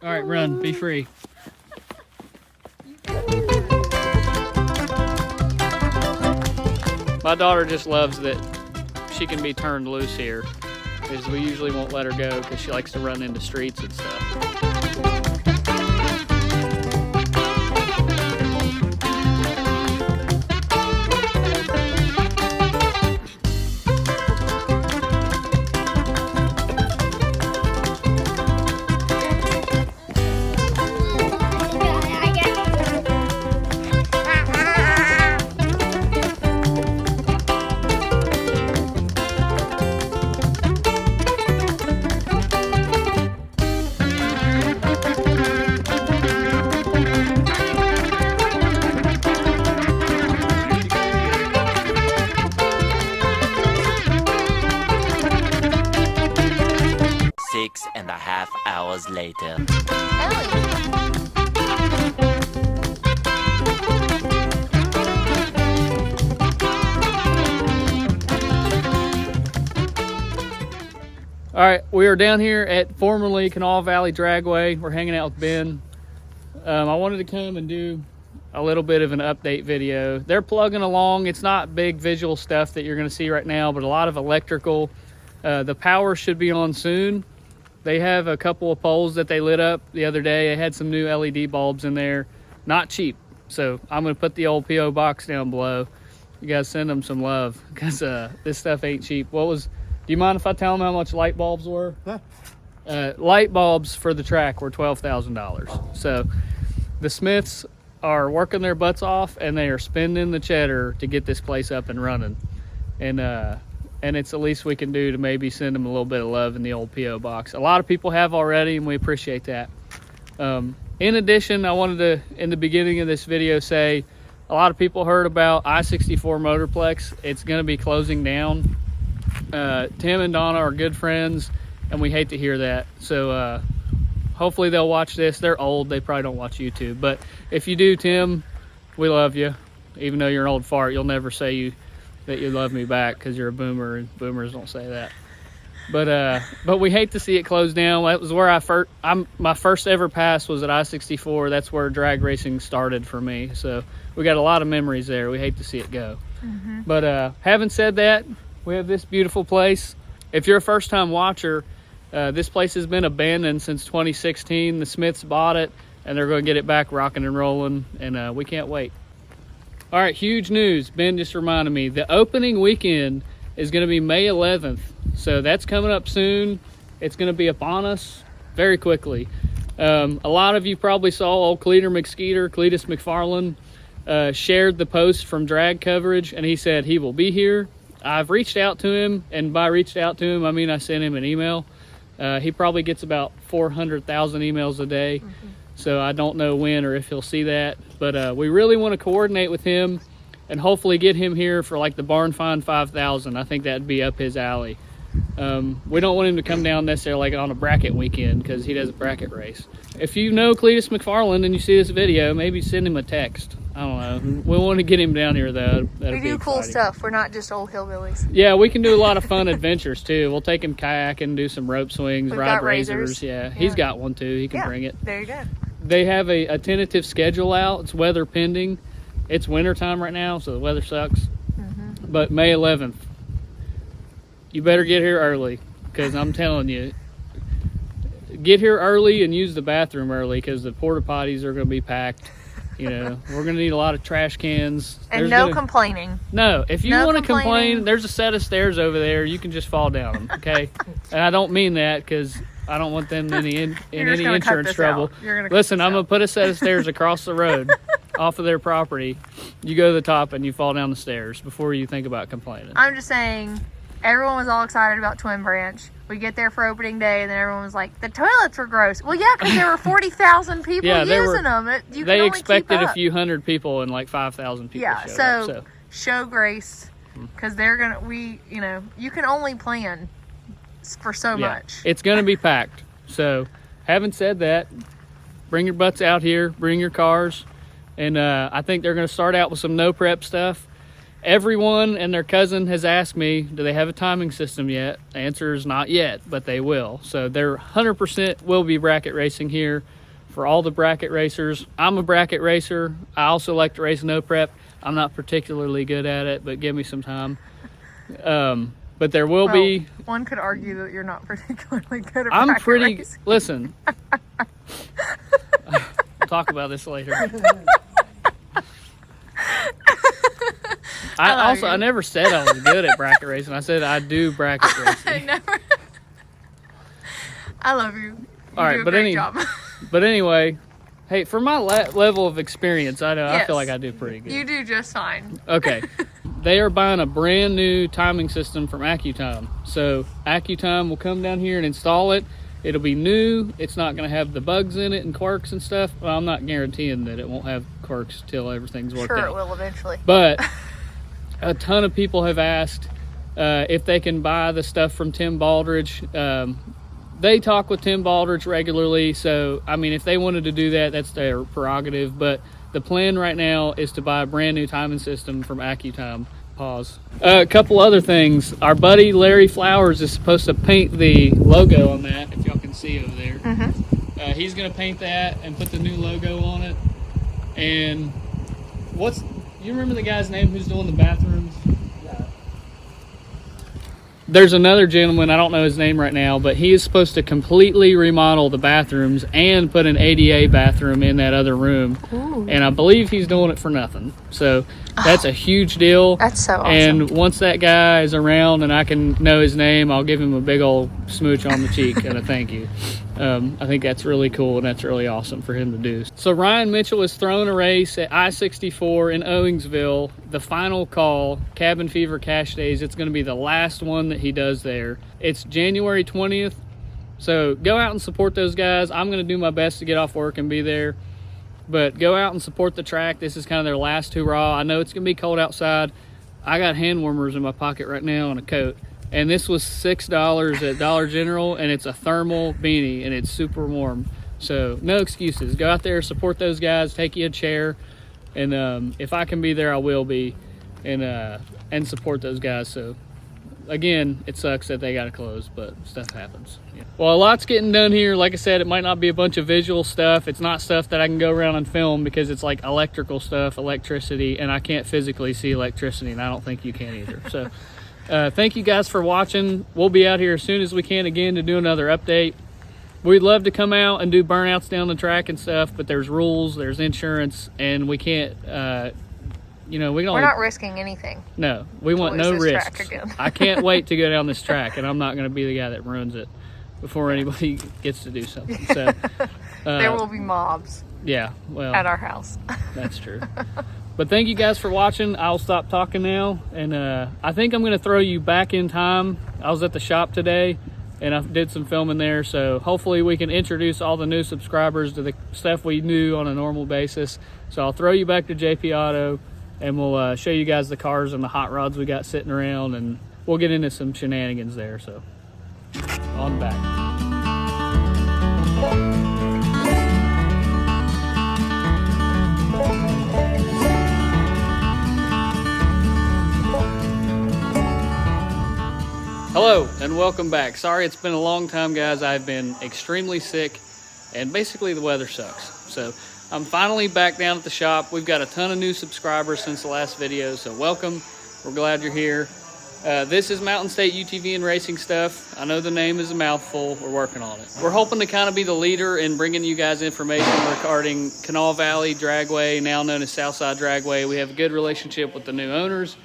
All right, run. Be free. My daughter just loves that she can be turned loose here, because we usually won't let her go because she likes to run into streets and stuff. Six and a half hours later. All right, we are down here at formerly Kanawha Valley Dragway. We're hanging out with Ben. I wanted to come and do a little bit of an update video. They're plugging along. It's not big visual stuff that you're going to see right now, but a lot of electrical. The power should be on soon. They have a couple of poles that they lit up the other day. They had some new LED bulbs in there. Not cheap. So I'm going to put the old P.O. box down below. You guys send them some love, because this stuff ain't cheap. Do you mind if I tell them how much light bulbs were? Huh? Light bulbs for the track were $12,000. So the Smiths are working their butts off, and they are spending the cheddar to get this place up and running. And it's the least we can do to maybe send them a little bit of love in the old P.O. box. A lot of people have already, and we appreciate that. In addition, I wanted to, in the beginning of this video, say a lot of people heard about I-64 Motorplex. It's going to be closing down. Tim and Donna are good friends, and we hate to hear that. So hopefully they'll watch this. They're old. They probably don't watch YouTube. But if you do, Tim, we love you. Even though you're an old fart, you'll never say that you love me back, because you're a boomer, and boomers don't say that. But we hate to see it close down. That was where my first ever pass was at I-64. That's where drag racing started for me. So we got a lot of memories there. We hate to see it go. Mm-hmm. But having said that, we have this beautiful place. If you're a first-time watcher, this place has been abandoned since 2016. The Smiths bought it, and they're going to get it back rocking and rolling, and we can't wait. All right, huge news. Ben just reminded me. The opening weekend is going to be May 11th. So that's coming up soon. It's going to be upon us very quickly. A lot of you probably saw old Cletus McFarland, shared the post from drag coverage, and he said he will be here. I've reached out to him, and by reached out to him, I mean I sent him an email. He probably gets about 400,000 emails a day. Mm-hmm. So I don't know when or if he'll see that. But we really want to coordinate with him and hopefully get him here for like the Barn Find 5000. I think that'd be up his alley. We don't want him to come down necessarily like on a bracket weekend, because he does a bracket race. If you know Cletus McFarland and you see this video, maybe send him a text. I don't know. We want to get him down here, though. We do cool stuff. We're not just old hillbillies. Yeah, we can do a lot of fun adventures, too. We'll take him kayaking, do some rope swings, ride razors. Yeah, he's got one, too. He can bring it. There you go. They have a tentative schedule out. It's weather pending. It's winter time right now, so the weather sucks. Mm-hmm. But May 11th, you better get here early, because I'm telling you, get here early and use the bathroom early, because the porta potties are going to be packed. You know, we're going to need a lot of trash cans. And complaining. No, if you want to complain, there's a set of stairs over there. You can just fall down them, okay? And I don't mean that, because I don't want them in any insurance trouble. Listen, I'm going to put a set of stairs across the road off of their property. You go to the top and you fall down the stairs before you think about complaining. I'm just saying, everyone was all excited about Twin Branch. We get there for opening day, and then everyone was like, the toilets were gross. Well, yeah, because there were 40,000 people using them. They expected a few hundred people, and like 5,000 people showed up. So show grace, because you can only plan for so much. It's going to be packed. So having said that, bring your butts out here, bring your cars, and I think they're going to start out with some no prep stuff. Everyone and their cousin has asked me, do they have a timing system yet? The answer is not yet, but they will. So they're 100% will be bracket racing here for all the bracket racers. I'm a bracket racer. I also like to race no prep. I'm not particularly good at it, but give me some time. But there will be. One could argue that you're not particularly good at I'm bracket pretty. racing. Listen, we'll talk about this later. I never said I was good at bracket racing. I said I do bracket racing. I love you. All right, do a great job. But anyway, hey, for my level of experience, I know I feel like I do pretty good. You do just fine. Okay. They are buying a brand new timing system from AccuTime. So AccuTime will come down here and install it. It'll be new. It's not going to have the bugs in it and quirks and stuff. Well, I'm not guaranteeing that it won't have quirks till everything's worked out. Sure, it will eventually. But a ton of people have asked if they can buy the stuff from Tim Baldridge. They talk with Tim Baldridge regularly. So, I mean, if they wanted to do that, that's their prerogative. But the plan right now is to buy a brand new timing system from AccuTime. Pause. A couple other things. Our buddy Larry Flowers is supposed to paint the logo on that, if y'all can see over there. Mm-hmm. He's going to paint that and put the new logo on it. And you remember the guy's name who's doing the bathrooms? There's another gentleman, I don't know his name right now, but he is supposed to completely remodel the bathrooms and put an ADA bathroom in that other room. Ooh. And I believe he's doing it for nothing. So that's a huge deal. That's so awesome. And once that guy is around and I can know his name, I'll give him a big old smooch on the cheek and a thank you. I think that's really cool and that's really awesome for him to do. So Ryan Mitchell is throwing a race at I-64 in Owingsville, the final call, Cabin Fever Cash Days. It's going to be the last one that he does there. It's January 20th. So go out and support those guys. I'm going to do my best to get off work and be there. But go out and support the track. This is kind of their last hurrah. I know it's going to be cold outside. I got hand warmers in my pocket right now and a coat. And this was $6 at Dollar General, and it's a thermal beanie, and it's super warm. So no excuses. Go out there, support those guys, take you a chair, and if I can be there, I will be, and support those guys. So again, it sucks that they got to close, but stuff happens. Yeah. Well, a lot's getting done here. Like I said, it might not be a bunch of visual stuff. It's not stuff that I can go around and film because it's like electrical stuff, electricity, and I can't physically see electricity, and I don't think you can either. So. Thank you guys for watching. We'll be out here as soon as we can again to do another update. We'd love to come out and do burnouts down the track and stuff, but there's rules, there's insurance, and we can't, we're not risking anything. No, we want no risks. I can't wait to go down this track, and I'm not going to be the guy that ruins it before anybody gets to do something. So there will be mobs. Yeah, well, at our house. That's true. But thank you guys for watching. I'll stop talking now. And I think I'm going to throw you back in time. I was at the shop today and I did some filming there. So hopefully we can introduce all the new subscribers to the stuff we do on a normal basis. So I'll throw you back to JP Auto and we'll show you guys the cars and the hot rods we got sitting around. And we'll get into some shenanigans there. So on back. Hello and welcome back. Sorry it's been a long time, guys. I've been extremely sick and basically the weather sucks. So I'm finally back down at the shop. We've got a ton of new subscribers since the last video, so welcome. We're glad you're here. This is Mountain State UTV and Racing Stuff. I know the name is a mouthful. We're working on it. We're hoping to kind of be the leader in bringing you guys information regarding Canal Valley Dragway, now known as Southside Dragway. We have a good relationship with the new owners.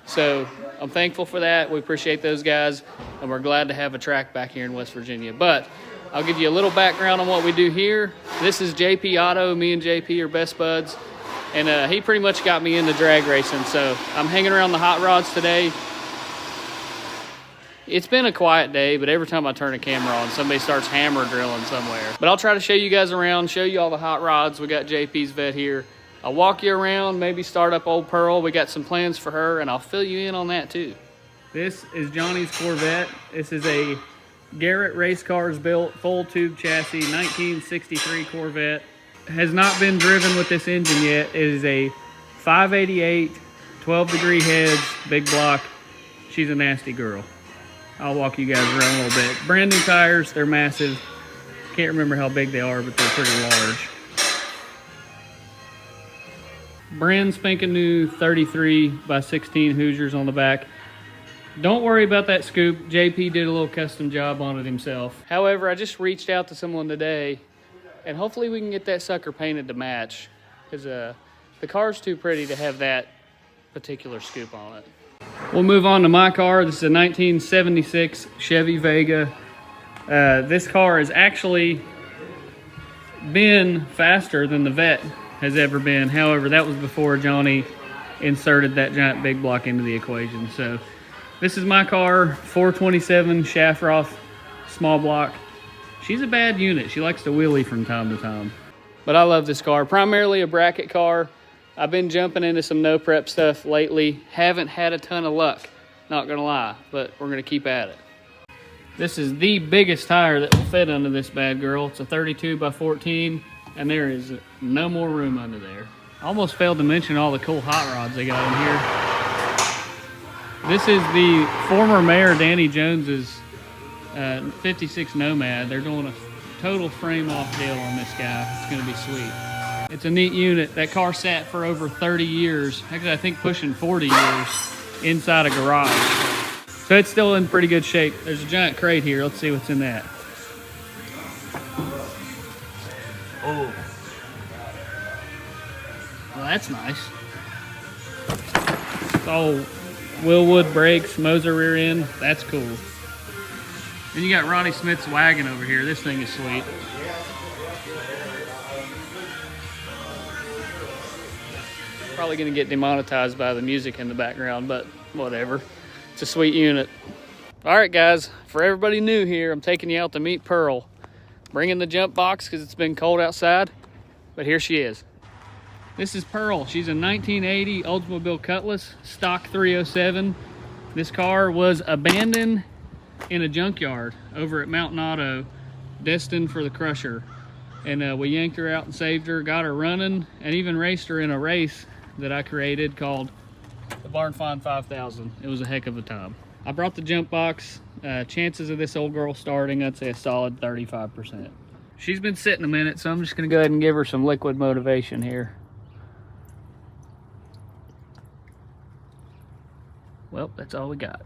So I'm thankful for that. We appreciate those guys, and we're glad to have a track back here in West Virginia. But I'll give you a little background on what we do here. This is JP Auto. Me and JP are best buds, and he pretty much got me into drag racing. So I'm hanging around the hot rods today. It's been a quiet day, but every time I turn a camera on, somebody starts hammer drilling somewhere. But I'll try to show you guys around, show you all the hot rods. We got JP's vet here. I'll walk you around, maybe start up Old Pearl. We got some plans for her, and I'll fill you in on that too. This is Johnny's Corvette. This is a Garrett Race Cars built full tube chassis 1963 Corvette. Has not been driven with this engine yet. It is a 588 12-degree heads, big block. She's a nasty girl. I'll walk you guys around a little bit. Brand new tires, they're massive. Can't remember how big they are, but they're pretty large. Brand spanking new 33 by 16 Hoosiers on the back. Don't worry about that scoop. JP did a little custom job on it himself. However, I just reached out to someone today, and hopefully we can get that sucker painted to match, because the car's too pretty to have that particular scoop on it. We'll move on to my car. This is a 1976 Chevy Vega. This car has actually been faster than the Vet has ever been. However, that was before Johnny inserted that giant big block into the equation. So this is my car, 427 Shafroth small block. She's a bad unit. She likes to wheelie from time to time. But I love this car. Primarily a bracket car. I've been jumping into some no prep stuff lately. Haven't had a ton of luck, not gonna lie, but we're gonna keep at it. This is the biggest tire that will fit under this bad girl. It's a 32 by 14, and there is no more room under there. I almost failed to mention all the cool hot rods they got in here. This is the former mayor Danny Jones's 56 Nomad. They're doing a total frame off deal on this guy. It's gonna be sweet. It's a neat unit. That car sat for over 30 years. Actually, I think pushing 40 years inside a garage. So it's still in pretty good shape. There's a giant crate here. Let's see what's in that. Oh. Well, that's nice. It's all Willwood brakes, Moser rear end. That's cool. Then you got Ronnie Smith's wagon over here. This thing is sweet. Probably gonna get demonetized by the music in the background, but whatever. It's a sweet unit. All right, guys, for everybody new here, I'm taking you out to meet Pearl. Bringing the jump box because it's been cold outside, but here she is. This is Pearl. She's a 1980 Oldsmobile Cutlass, stock 307. This car was abandoned in a junkyard over at Mountain Auto, destined for the crusher. And we yanked her out and saved her, got her running, and even raced her in a race that I created called the Barn Find 5000. It was a heck of a time. I brought the jump box. Chances of this old girl starting, I'd say a solid 35%. She's been sitting a minute, so I'm just gonna go ahead and give her some liquid motivation here. Well, that's all we got.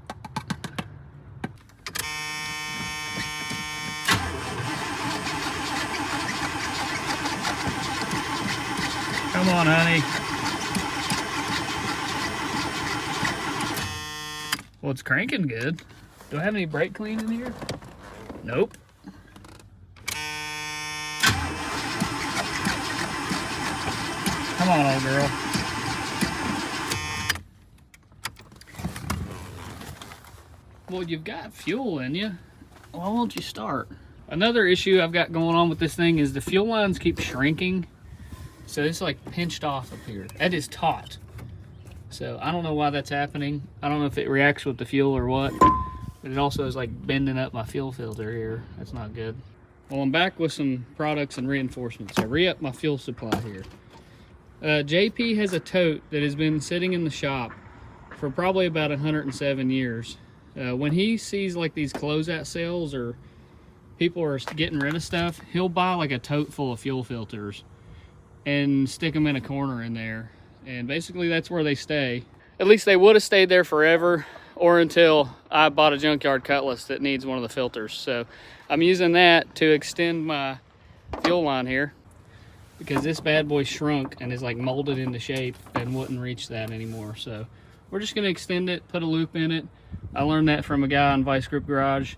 Come on, honey. Well, it's cranking good. Do I have any brake clean in here? Nope. Come on, old girl. Well, you've got fuel in you. Why won't you start? Another issue I've got going on with this thing is the fuel lines keep shrinking. So it's like pinched off up here. That is taut. So I don't know why that's happening. I don't know if it reacts with the fuel or what, but it also is like bending up my fuel filter here. That's not good. Well, I'm back with some products and reinforcements. I re-upped my fuel supply here. JP has a tote that has been sitting in the shop for probably about 107 years. When he sees like these closeout sales or people are getting rid of stuff, he'll buy like a tote full of fuel filters and stick them in a corner in there. And basically that's where they stay. At least they would have stayed there forever, or until I bought a junkyard Cutlass that needs one of the filters. So I'm using that to extend my fuel line here, because this bad boy shrunk and is like molded into shape and wouldn't reach that anymore. So we're just gonna extend it, put a loop in it. I learned that from a guy on Vice Grip Garage,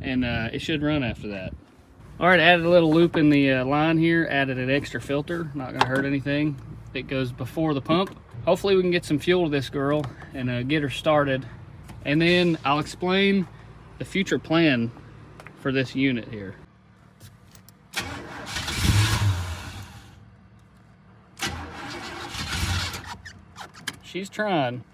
and it should run after that. All right, added a little loop in the line here, added an extra filter, not gonna hurt anything. It goes before the pump. Hopefully we can get some fuel to this girl and get her started. And then I'll explain the future plan for this unit here. She's trying.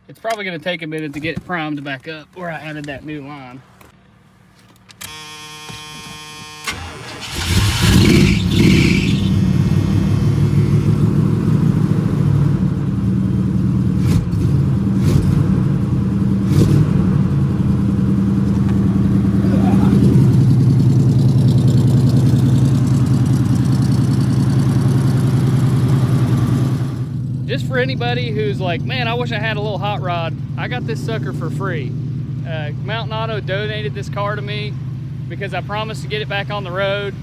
It's probably going to take a minute to get it primed back up where I added that new line. just for anybody who's like, man, I wish I had a little hot rod, I got this sucker for free. Mountain Auto donated this car to me because I promised to get it back on the road,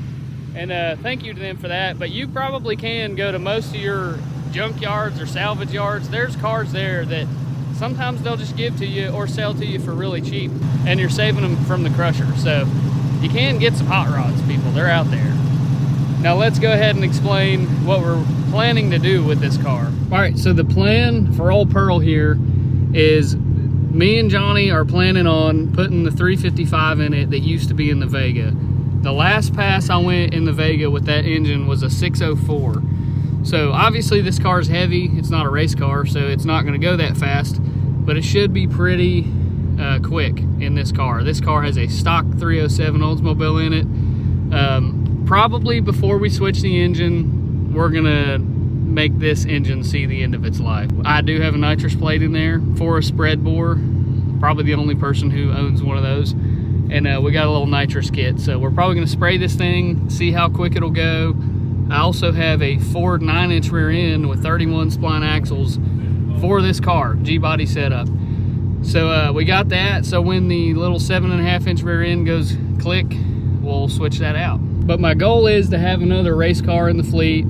and thank you to them for that. But you probably can go to most of your junk yards or salvage yards. There's cars there that sometimes they'll just give to you or sell to you for really cheap, and you're saving them from the crusher. So you can get some hot rods, people. They're out there. Now let's go ahead and explain what we're planning to do with this car. All right, so the plan for old Pearl here is me and Johnny are planning on putting the 355 in it that used to be in the Vega. The last pass I went in the Vega with that engine was a 604. So obviously this car is heavy. It's not a race car, so it's not gonna go that fast, but it should be pretty quick in this car. This car has a stock 307 Oldsmobile in it. Probably before we switch the engine, we're gonna make this engine see the end of its life. I do have a nitrous plate in there for a spread bore. Probably the only person who owns one of those. And we got a little nitrous kit. So we're probably gonna spray this thing, see how quick it'll go. I also have a Ford 9-inch rear end with 31 spline axles for this car, G-body setup. So we got that, so when the little 7.5-inch rear end goes click, we'll switch that out. But my goal is to have another race car in the fleet.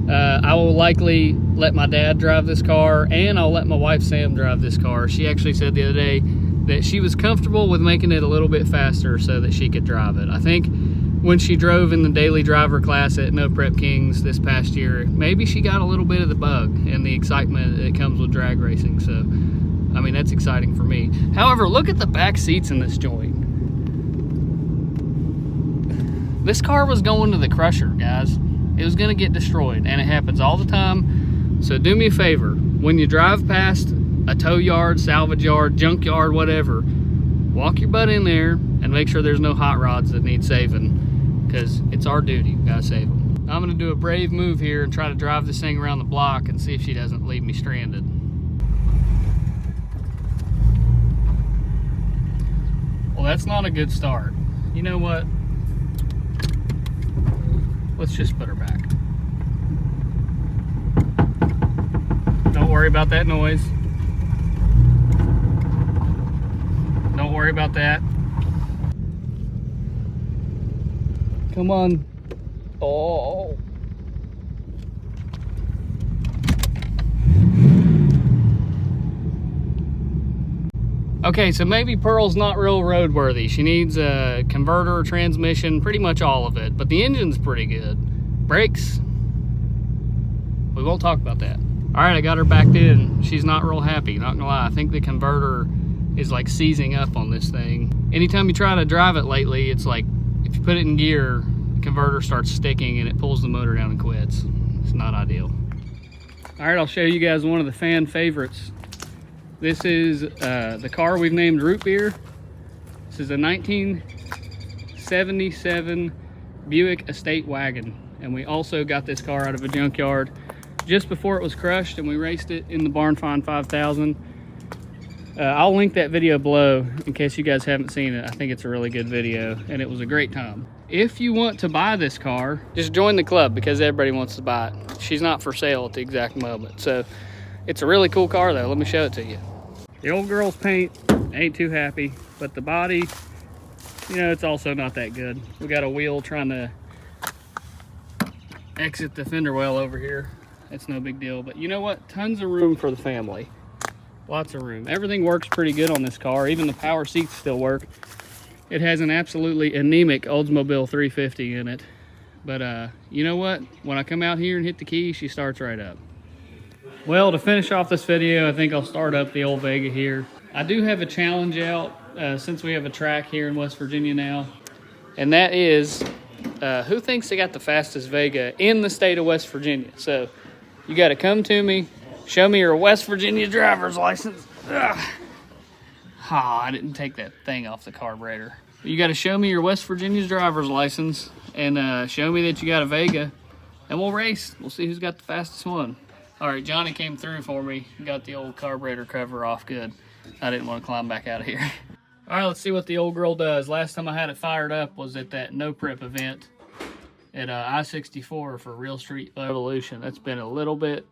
I will likely let my dad drive this car, and I'll let my wife Sam drive this car. She actually said the other day that she was comfortable with making it a little bit faster so that she could drive it. I think when she drove in the daily driver class at No Prep Kings this past year, maybe she got a little bit of the bug and the excitement that comes with drag racing. So, I mean, that's exciting for me. However, look at the back seats in this joint. This car was going to the crusher, guys. It was gonna get destroyed, and it happens all the time. So do me a favor, when you drive past a tow yard, salvage yard, junk yard, whatever, walk your butt in there and make sure there's no hot rods that need saving, because it's our duty, we gotta save them. I'm gonna do a brave move here and try to drive this thing around the block and see if she doesn't leave me stranded. Well, that's not a good start. You know what? Let's just put her back. Don't worry about that noise. Don't worry about that. Come on. Oh. Okay, so maybe Pearl's not real roadworthy. She needs a converter, transmission, pretty much all of it. But the engine's pretty good. Brakes, we won't talk about that. All right, I got her backed in. She's not real happy, not gonna lie. I think the converter is like seizing up on this thing. Anytime you try to drive it lately, it's like, if you put it in gear, the converter starts sticking and it pulls the motor down and quits. It's not ideal. All right, I'll show you guys one of the fan favorites. This is the car we've named Root Beer. This is a 1977 Buick Estate Wagon. And we also got this car out of a junkyard just before it was crushed, and we raced it in the Barn Find 5000. I'll link that video below in case you guys haven't seen it. I think it's a really good video, and it was a great time. If you want to buy this car, just join the club because everybody wants to buy it. She's not for sale at the exact moment. So it's a really cool car though. Let me show it to you. The old girl's paint ain't too happy, but the body, you know, it's also not that good. We got a wheel trying to exit the fender well over here. It's no big deal, but you know what? Tons of room for the family. Lots of room. Everything works pretty good on this car. Even the power seats still work. It has an absolutely anemic Oldsmobile 350 in it. But you know what? When I come out here and hit the key, she starts right up. Well, to finish off this video, I think I'll start up the old Vega here. I do have a challenge out since we have a track here in West Virginia now. And that is, who thinks they got the fastest Vega in the state of West Virginia? So you got to come to me, show me your West Virginia driver's license. Ugh. Ah, I didn't take that thing off the carburetor. You got to show me your West Virginia driver's license and show me that you got a Vega, and we'll race. We'll see who's got the fastest one. All right, Johnny came through for me. Got the old carburetor cover off good. I didn't want to climb back out of here. All right, let's see what the old girl does. Last time I had it fired up was at that No Prep event at I-64 for Real Street Evolution. That's been a little bit.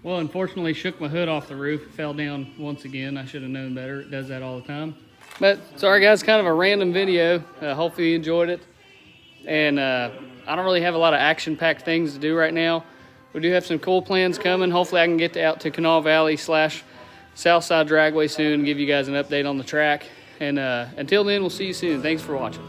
Well, unfortunately, shook my hood off the roof. It fell down once again. I should have known better. It does that all the time. But sorry, guys, kind of a random video. Hopefully you enjoyed it. And I don't really have a lot of action-packed things to do right now. We do have some cool plans coming. Hopefully I can get out to Canal Valley / Southside Dragway soon and give you guys an update on the track. And until then, we'll see you soon. Thanks for watching.